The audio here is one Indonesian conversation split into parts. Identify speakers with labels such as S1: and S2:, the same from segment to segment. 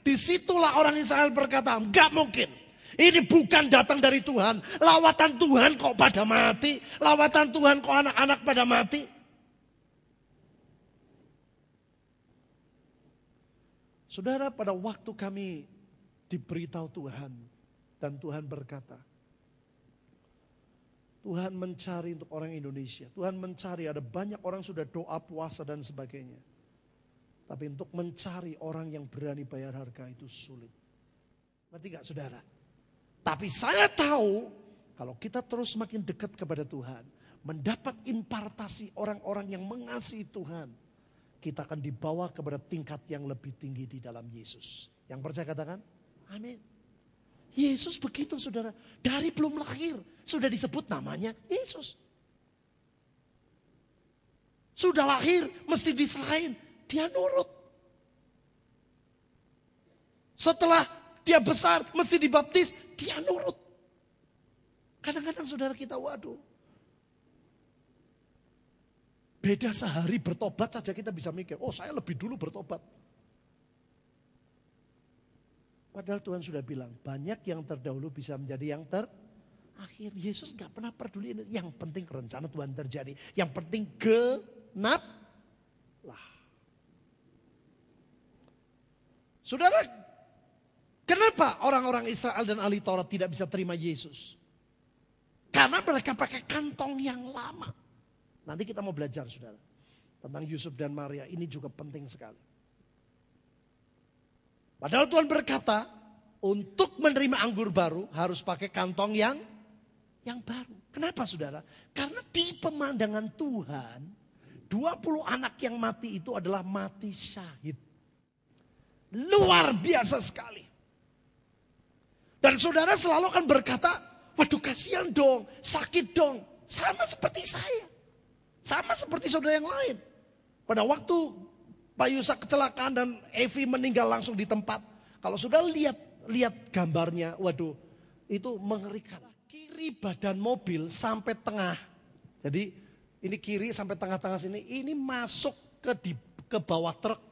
S1: Disitulah orang Israel berkata, enggak mungkin. Ini bukan datang dari Tuhan. Lawatan Tuhan kok pada mati. Lawatan Tuhan kok anak-anak pada mati. Saudara, pada waktu kami diberitahu Tuhan. Dan Tuhan berkata, Tuhan mencari untuk orang Indonesia. Tuhan mencari, ada banyak orang sudah doa, puasa dan sebagainya. Tapi untuk mencari orang yang berani bayar harga itu sulit. Ngerti gak saudara? Tapi saya tahu kalau kita terus semakin dekat kepada Tuhan. Mendapat impartasi orang-orang yang mengasihi Tuhan. Kita akan dibawa kepada tingkat yang lebih tinggi di dalam Yesus. Yang percaya katakan, amin. Yesus begitu saudara. Dari belum lahir sudah disebut namanya Yesus. Sudah lahir mesti diserahin. Dia nurut. Setelah dia besar mesti dibaptis. Dia nurut. Kadang-kadang saudara kita waduh. Beda sehari bertobat saja kita bisa mikir. Oh saya lebih dulu bertobat. Padahal Tuhan sudah bilang. Banyak yang terdahulu bisa menjadi yang terakhir. Yesus gak pernah peduli. Yang penting rencana Tuhan terjadi. Yang penting genap lah. Saudara, kenapa orang-orang Israel dan ahli Taurat tidak bisa terima Yesus? Karena mereka pakai kantong yang lama. Nanti kita mau belajar saudara. Tentang Yusuf dan Maria, ini juga penting sekali. Padahal Tuhan berkata, untuk menerima anggur baru harus pakai kantong yang baru. Kenapa saudara? Karena di pemandangan Tuhan, 20 anak yang mati itu adalah mati syahid. Luar biasa sekali. Dan saudara selalu akan berkata, waduh kasihan dong, sakit dong. Sama seperti saya. Sama seperti saudara yang lain. Pada waktu Pak Yusak kecelakaan dan Evi meninggal langsung di tempat. Kalau sudah lihat gambarnya, waduh itu mengerikan. Kiri badan mobil sampai tengah. Jadi ini kiri sampai tengah-tengah sini. Ini masuk ke bawah truk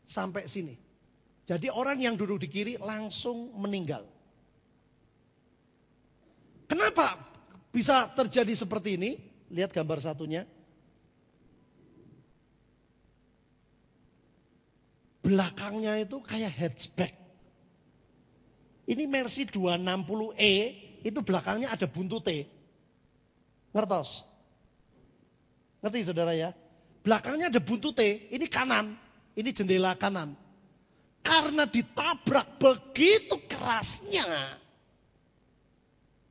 S1: sampai sini. Jadi orang yang duduk di kiri langsung meninggal. Kenapa bisa terjadi seperti ini? Lihat gambar satunya. Belakangnya itu kayak hatchback. Ini Mercy 260E, itu belakangnya ada buntutnya. Ngertos? Ngerti saudara ya? Belakangnya ada buntutnya, ini kanan, ini jendela kanan. Karena ditabrak begitu kerasnya.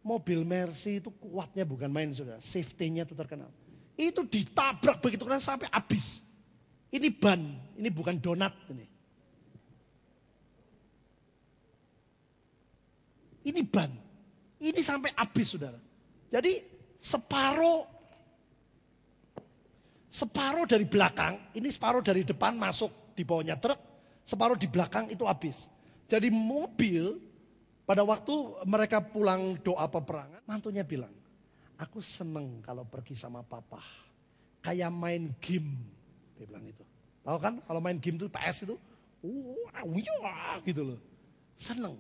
S1: Mobil Mercy itu kuatnya bukan main saudara. Safety-nya itu terkenal. Itu ditabrak begitu keras sampai habis. Ini ban, ini bukan donat. Ini ban. Ini sampai habis saudara. Jadi separuh dari belakang, ini separuh dari depan masuk di bawahnya truk. Separuh di belakang itu habis. Jadi mobil pada waktu mereka pulang doa peperangan, mantunya bilang, aku seneng kalau pergi sama papa. Kayak main game. Dia bilang itu. Tahu kan kalau main game itu PS itu, gitu loh. Seneng.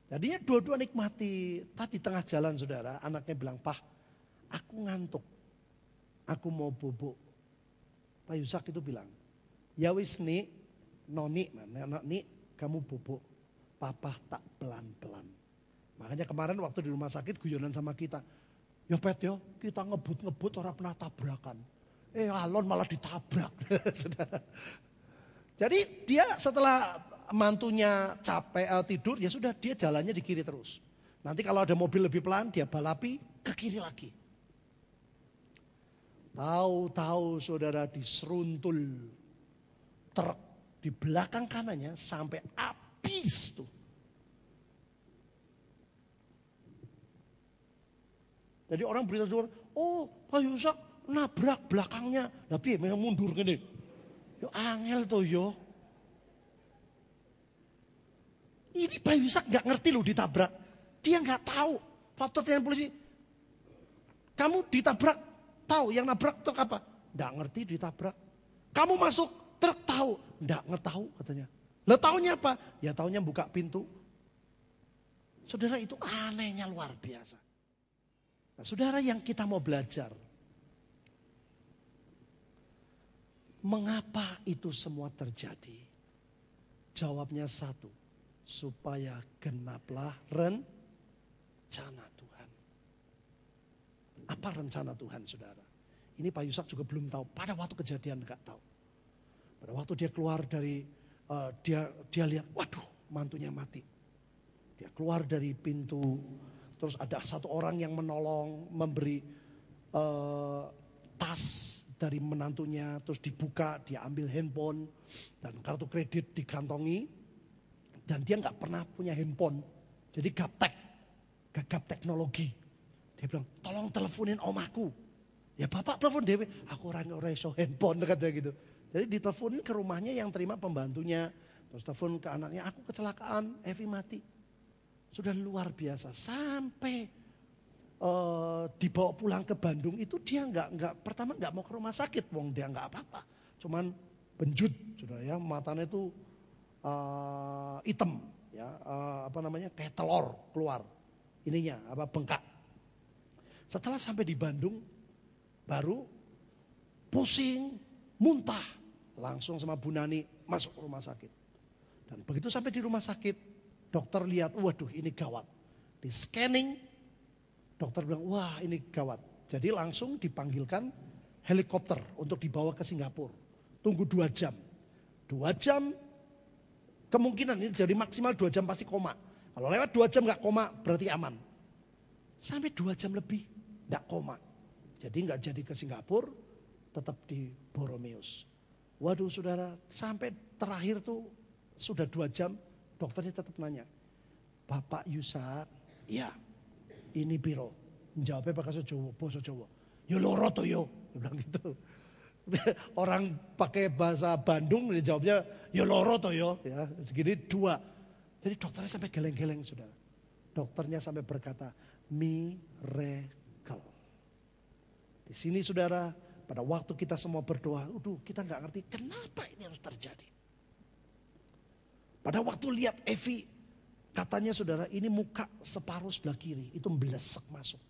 S1: Jadinya dua-dua nikmati. Tadi tengah jalan saudara, anaknya bilang, Pak, aku ngantuk. Aku mau bobok. Pak Yusak itu bilang, ya wis nih, noni, kamu bobok. Papa tak pelan-pelan. Makanya kemarin waktu di rumah sakit guyonan sama kita. Ya Pet ya, kita ngebut-ngebut orang pernah tabrakan. Alon malah ditabrak. Jadi dia setelah mantunya capek tidur, ya sudah dia jalannya di kiri terus. Nanti kalau ada mobil lebih pelan, dia balapi ke kiri lagi. Tahu-tahu saudara diseruntul truk di belakang kanannya sampai habis tuh. Jadi orang berita luar, oh Pak Yusak nabrak belakangnya. Tapi memang mundur gini. Yo angel tuh yo. Ini Pak Yusak gak ngerti loh ditabrak. Dia gak tahu. Waktu tanya polisi, kamu ditabrak, tahu yang nabrak truk apa? Gak ngerti ditabrak. Kamu masuk truk tahu? Gak ngerti tahu katanya. Lah taunya apa? Ya taunya buka pintu. Saudara, itu anehnya luar biasa. Nah, saudara, yang kita mau belajar. Mengapa itu semua terjadi? Jawabnya satu. Supaya genaplah rencana Tuhan. Apa rencana Tuhan, saudara? Ini Pak Yusak juga belum tahu. Pada waktu kejadian gak tahu. Pada waktu dia keluar dari, dia lihat, waduh, mantunya mati. Dia keluar dari pintu, terus ada satu orang yang menolong, memberi tas dari menantunya, terus dibuka, dia ambil handphone dan kartu kredit dikantongi. Dan dia nggak pernah punya handphone, jadi gagap teknologi. Dia bilang, tolong teleponin omaku. Ya bapak telepon Dewi, aku orang iso handphone katanya gitu. Jadi diteleponin ke rumahnya yang terima pembantunya, terus telepon ke anaknya, aku kecelakaan, Evi mati. Sudah luar biasa, sampai dibawa pulang ke Bandung itu dia pertama nggak mau ke rumah sakit, wong dia nggak apa-apa, cuman benjut, sudah ya, matanya itu hitam, ya, kayak telur keluar, ininya bengkak. Setelah sampai di Bandung, baru pusing, muntah, langsung sama Bu Nani masuk rumah sakit. Dan begitu sampai di rumah sakit, dokter lihat, waduh ini gawat. Di scanning, dokter bilang, wah ini gawat. Jadi langsung dipanggilkan helikopter untuk dibawa ke Singapura. Tunggu 2 jam. 2 jam, kemungkinan ini jadi maksimal 2 jam pasti koma. Kalau lewat 2 jam gak koma, berarti aman. Sampai 2 jam lebih, gak koma. Jadi gak jadi ke Singapura, tetap di Boromeus. Waduh saudara, sampai terakhir tuh sudah 2 jam, dokternya tetap nanya, Bapak Yusak, ya ini piro? Jawabnya pakai bahasa Jawa. Yo loro to yo, dia bilang gitu. Orang pakai bahasa Bandung dia jawabnya ya loro to yo, ya segini 2. Jadi dokternya sampai geleng-geleng saudara. Dokternya sampai berkata miracle. Di sini saudara, pada waktu kita semua berdoa, kita nggak ngerti kenapa ini harus terjadi. Pada waktu lihat Evi, katanya saudara ini muka separuh sebelah kiri itu melesek masuk.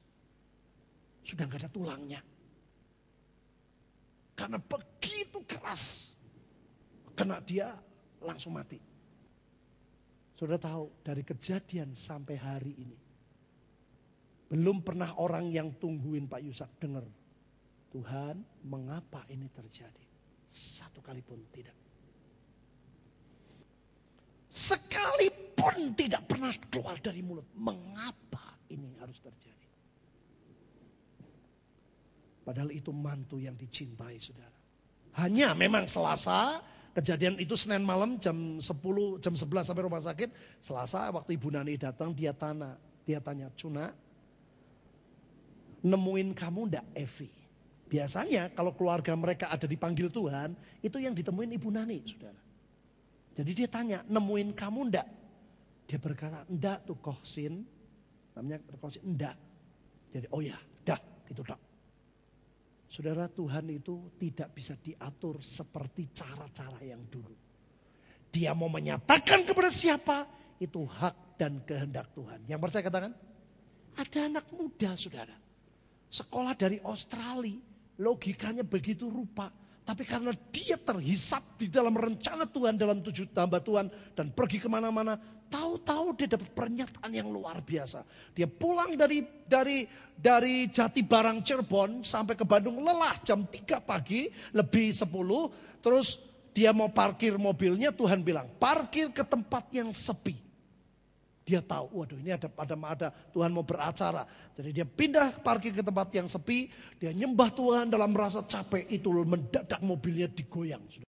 S1: Sudah nggak ada tulangnya. Karena begitu keras, kena dia langsung mati. Saudara tahu dari kejadian sampai hari ini, belum pernah orang yang tungguin Pak Yusak dengar, Tuhan mengapa ini terjadi? Satu kali pun tidak. Sekalipun tidak pernah keluar dari mulut, mengapa ini harus terjadi? Padahal itu mantu yang dicintai saudara. Hanya memang Selasa, kejadian itu Senin malam jam 10, jam 11 sampai rumah sakit. Selasa waktu Ibu Nani datang dia tanya, Cuna, nemuin kamu ndak Evi? Biasanya kalau keluarga mereka ada dipanggil Tuhan, itu yang ditemuin Ibu Nani saudara. Jadi dia tanya, nemuin kamu ndak? Dia berkata, ndak tuh Kohsin, namanya Kohsin, ndak. Jadi oh ya, dah gitu dak. Saudara, Tuhan itu tidak bisa diatur seperti cara-cara yang dulu. Dia mau menyatakan kepada siapa, itu hak dan kehendak Tuhan. Yang percaya katakan, ada anak muda saudara. Sekolah dari Australia, logikanya begitu rupa. Tapi karena dia terhisap di dalam rencana Tuhan, dalam 7 hamba Tuhan, dan pergi kemana-mana, tahu-tahu dia dapat pernyataan yang luar biasa. Dia pulang dari Jatibarang Cirebon sampai ke Bandung lelah jam 3 pagi, lebih 10. Terus dia mau parkir mobilnya, Tuhan bilang parkir ke tempat yang sepi. Dia tahu, waduh ini ada Tuhan mau beracara. Jadi dia pindah parkir ke tempat yang sepi, dia nyembah Tuhan dalam rasa capek itu mendadak mobilnya digoyang.